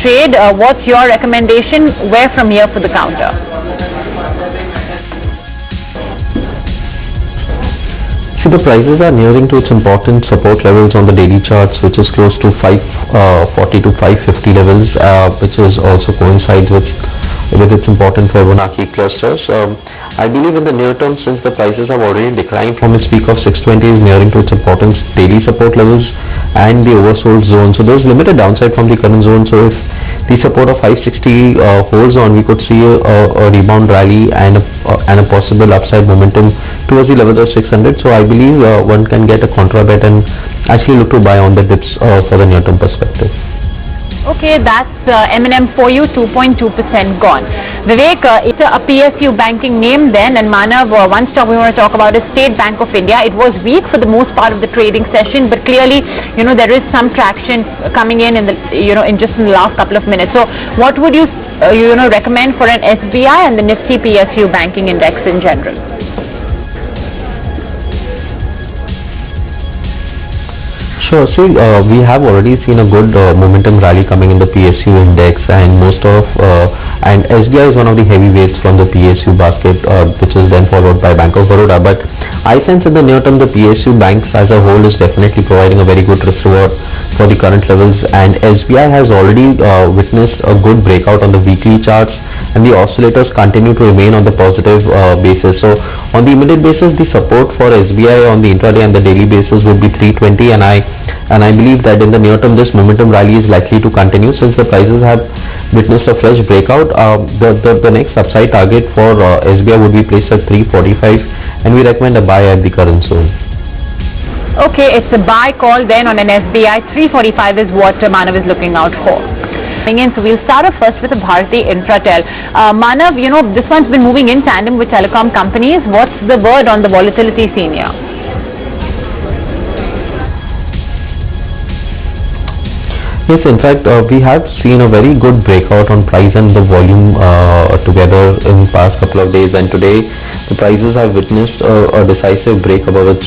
trade. What's your recommendation? Where from here for the counter? See, the prices are nearing to its important support levels on the daily charts, which is close to 540 to 550 levels, which is also coincides with its important Fibonacci clusters. I believe in the near term, since the prices have already declined from its peak of 620, is nearing to its important daily support levels and the oversold zone. So there's limited downside from the current zone. So if the support of 560 holds on, we could see a rebound rally and a possible upside momentum towards the levels of 600. So I believe one can get a contra bet and actually look to buy on the dips for the near term perspective. Okay, that's M&M for you, 2.2% gone. Vivek, it's a PSU banking name then, and Manav, one stock we want to talk about is State Bank of India. It was weak for the most part of the trading session, but clearly, there is some traction coming in the, in just in the last couple of minutes. So, what would you, recommend for an SBI and the Nifty PSU banking index in general? Sure. See, we have already seen a good momentum rally coming in the PSU index, and and SBI is one of the heavyweights from the PSU basket, which is then followed by Bank of Baroda. But I sense in the near term, the PSU banks as a whole is definitely providing a very good risk reward for the current levels, and SBI has already witnessed a good breakout on the weekly charts, and the oscillators continue to remain on the positive basis. So on the immediate basis, the support for SBI on the intraday and the daily basis would be 320, and I believe that in the near term, this momentum rally is likely to continue since the prices have witnessed a fresh breakout. The next upside target for SBI would be placed at 345, and we recommend a buy at the current zone. Okay, it's a buy call then on an SBI. 345 is what Manav is looking out for. So we'll start off first with the Bharti Infratel. Manav, this one's been moving in tandem with telecom companies. What's the word on the volatility seen here? Yes, in fact, we have seen a very good breakout on price and the volume together in the past couple of days, and today the prices have witnessed a decisive break above its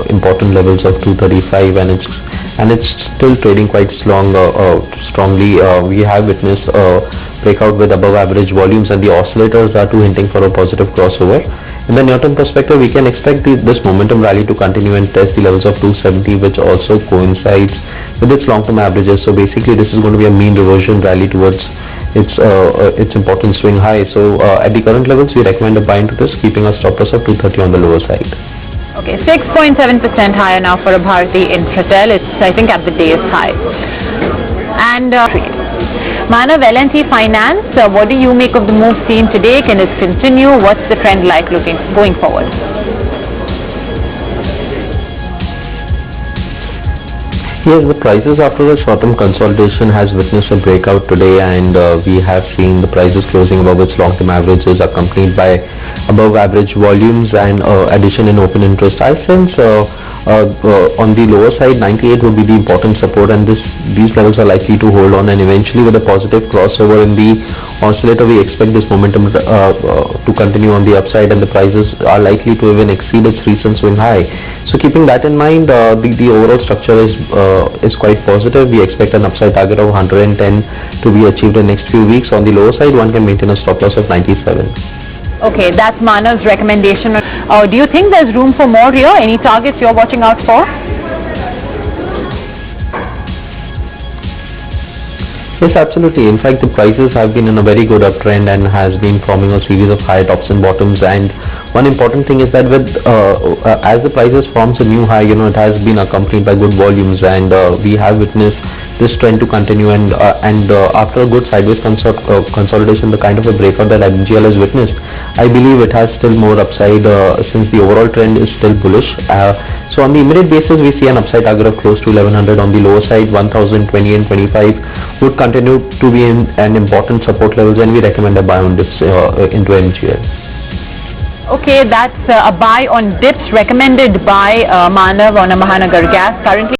important levels of 235, and it's still trading quite strongly. We have witnessed a breakout with above average volumes, and the oscillators are too hinting for a positive crossover. In the near term perspective, we can expect this momentum rally to continue and test the levels of 270, which also coincides with its long-term averages. So basically, this is going to be a mean reversion rally towards its important swing high. So at the current levels, we recommend a buy into this, keeping a stop loss of 230 on the lower side. Okay, 6.7% higher now for a Bharti Infratel. It's, I think, at the day's high. And Manav, L&T Finance, what do you make of the move seen today? Can it continue? What's the trend like going forward? Yes, the prices after the short-term consolidation has witnessed a breakout today, and we have seen the prices closing above its long-term averages, accompanied by above-average volumes and addition in open interest. I sense on the lower side, 98 would be the important support, and these levels are likely to hold on, and eventually with a positive crossover in the oscillator, we expect this momentum to continue on the upside, and the prices are likely to even exceed its recent swing high. So keeping that in mind, the overall structure is quite positive. We expect an upside target of 110 to be achieved in the next few weeks. On the lower side, one can maintain a stop loss of 97. Okay, that's Manav's recommendation. Do you think there's room for more here? Any targets you're watching out for? Yes, absolutely. In fact, the prices have been in a very good uptrend and has been forming a series of high tops and bottoms. And one important thing is that as the prices forms a new high, it has been accompanied by good volumes, and we have witnessed this trend to continue. And after a good sideways consolidation, the kind of a breakout that MGL has witnessed, I believe it has still more upside since the overall trend is still bullish. So on the immediate basis, we see an upside target of close to 1100. On the lower side, 1020 and 25 would continue to be an important support levels, and we recommend a buy on dips into MGL. Okay, that's a buy on dips recommended by Manav on a Mahanagar Gas currently.